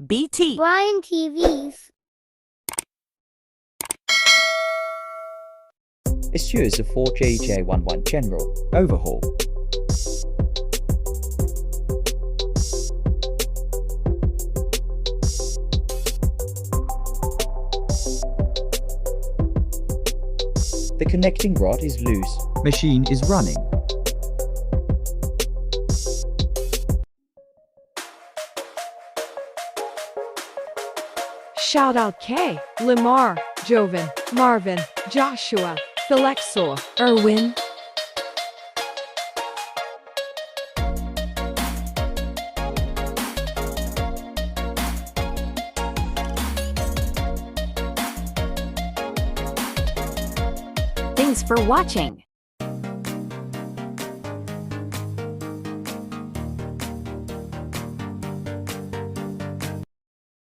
BT. Brian TVs. ISUZU 4JJ11 General overhaul. The connecting rod is loose. Machine is running. Shout out K, Lamar, Jovan, Marvin, Joshua, Philexor, Erwin. Thanks for watching.